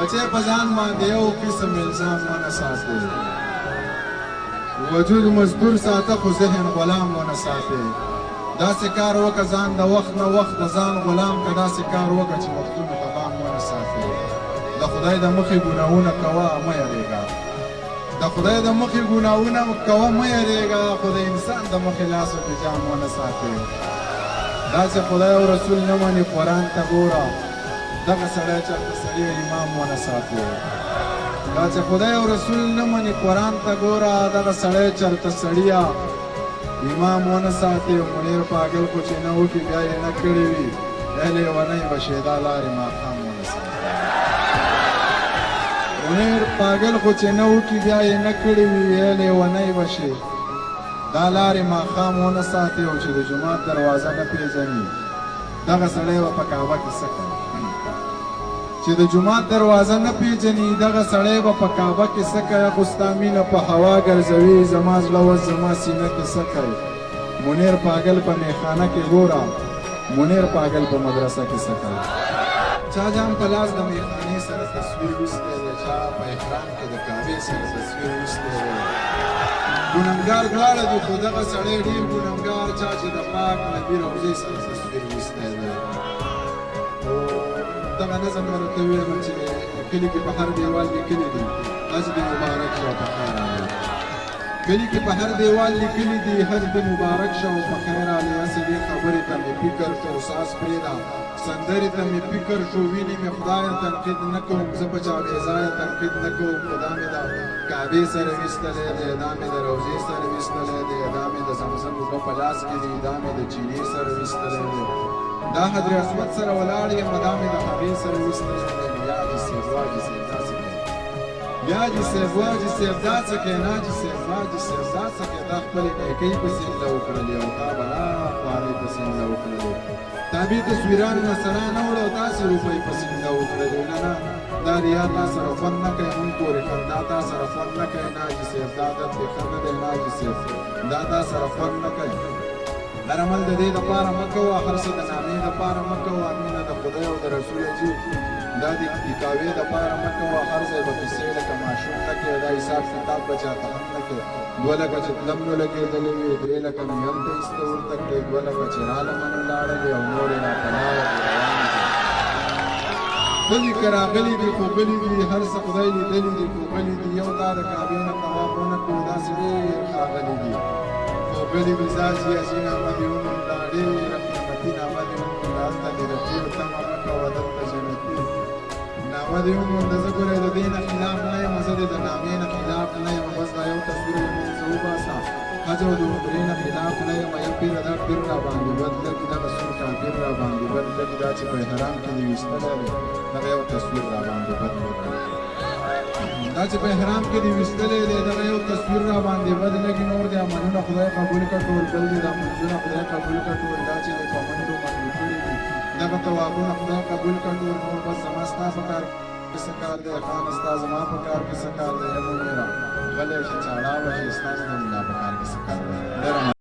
بچے پزان باندې یو قسم الزام ونه ساتي وجود مزدور ساته خو ذهن غلام ونه ساتي داسې کار وکړه ځان د وخت نه وخت د ځان غلام که داسې کار وکړه چې وختونو ته پام ونه ساتي د خدای د مخې ګناهونه کوه مه یریږه د خدای د مخې ګناهونه کوه مه یریږه خو د انسان د مخې لاس په جام ونه ساتي داسې خدای او رسول نه مني قرآن ته ګوره دغه سړی چېرته سړی امام ونه ساتي دا چې خدای او رسول نه مني قرآن ته ګوره دغه سړی چېرته سړیه امام ونه ساتي منیر پاگل خو چې نه وکړي بیا یې نه کړې وي یا لیونی به شي دا لارې ماښام ونه ساتي منیر پاگل خو چې نه وکړي بیا یې نه کړې وي یا لیونی به شي دا لارې ماښام ونه ساتي او چې د جومات دروازه نه پېژني دغه سړی به په کعبه کې څه کوي چې د جومات دروازه نه پیژني دغه سړی به په کعبه کې څه کوي خو ستا مینه په هوا ګرځوي زما زړه اوس زما سینه کې څه کوي منیر پاگل په میخانه کې ګوره منیر پاگل په مدرسه کې څه کوي چا جام په لاس د میخانې سره تصویر ویستی دی چا په احرام کې د کعبې سره تصویر ویستی دی ګنهګار دواړه دي خو دغه سړی ډېر ګنهګار چا چې د پاک نبي روضې سره تصویر ویستی دی دغه نظم ورته ویل چې کلي کې په هر دیوال لیکلي دي حج دې مبارک شه او په خیر راغلی کلي کې په هر دیوال لیکلي دي حج دې مبارک شه او په خیر راغلی هسې دې خبرې ته مې فکر شو ساس پرېږده سندرې ته مې فکر شو وینې مې خدایه تنقید نه کوم زه په چا بېځایه تنقید نه کوم خو دا مې د کعبې سره ویستلی دی دا مې د روضې سره ویستلی دی دا مې د زمزم اوبه په لاس کې دي دا مې د چینې سره ویستلی دی دا حضر اسود سره ولاړ یم دا مې د هغې سره ویستلی دی بیا حاجي صاحب واجي صاحب داسې کوي بیا حاجي صاحب واجي صاحب داسې کوي ناجي صاحب واجي صاحب داسې کوي دا خپلې نیکۍ پسې هیله وکړلې او تا به خوارۍ پسې هیله وکړلې تا بې تصویرانو نه سره نه وړه او داسې روپۍ پسې هیله وکړلې نه نه دا ریا تا سره خوند نه کوي مونږ پورې خندا تا سره خوند نه کوي ناجي صاحب دا عادت دې ښه نه دی ناجي صاحب دا تا سره خوند نه کوي هر عمل د دې دپاره مه کوه هر څه د نامې دپاره مه کوه مینه د خدای او د رسول جي دا د دکاوې دپاره مه کوه هر ځای به کیسې لکه ماشوم نه کوې دا حساب کتاب به چاته هم نه کوې 2 لکه چې تلم نو لګېدلې وي 3 لکه مې هلته ایسته ورته کړې 2 لکه چې راله منو لاړلې او نورې راته لاړه غلي که راغلي دي خو غلي دي هر څه خدای لیدلي دي خو غلي دي یو دا د کعبې نه طواف ونه کړو داسې ډېر ښاغلي دي غلی مزاج یاسي نامه دې ومونده ډېره قیمتي نامه دې ومونده هلته دې د ټول تمه مه کوه دلته جنتي نامه دې ومونده زه ګورې د دې نه خلاف نه یم زه دې د نامې نه خلاف نه یم بس دا یو تصویر یې منځه وباسه حج او د عمرې نه خلاف نه یم یم پیره دا پیر را باندې بد لګي دغه سور کافر را باندې بد لګي دا چې په احرام کې دې ویستلی دی دغه یو تصویر را باندې بد لګي دا چې په احرام کې دې ویستلی دی دغه یو تصویر را باندې بد لګي نور دې عملونه خدای قبول کړه ټول بل دې دا منځونه خدای قبول کړه ټول دا چې دې په منډو منډو کړي دي دغه توابونه خدای قبول کړه ټول نور بس زما ستا په کار کې څه کار دی خانه ستا زما په کار کې څه کار دی یم میرا غلی شي چاړه وشي ستا زما په کار کې څه کار دی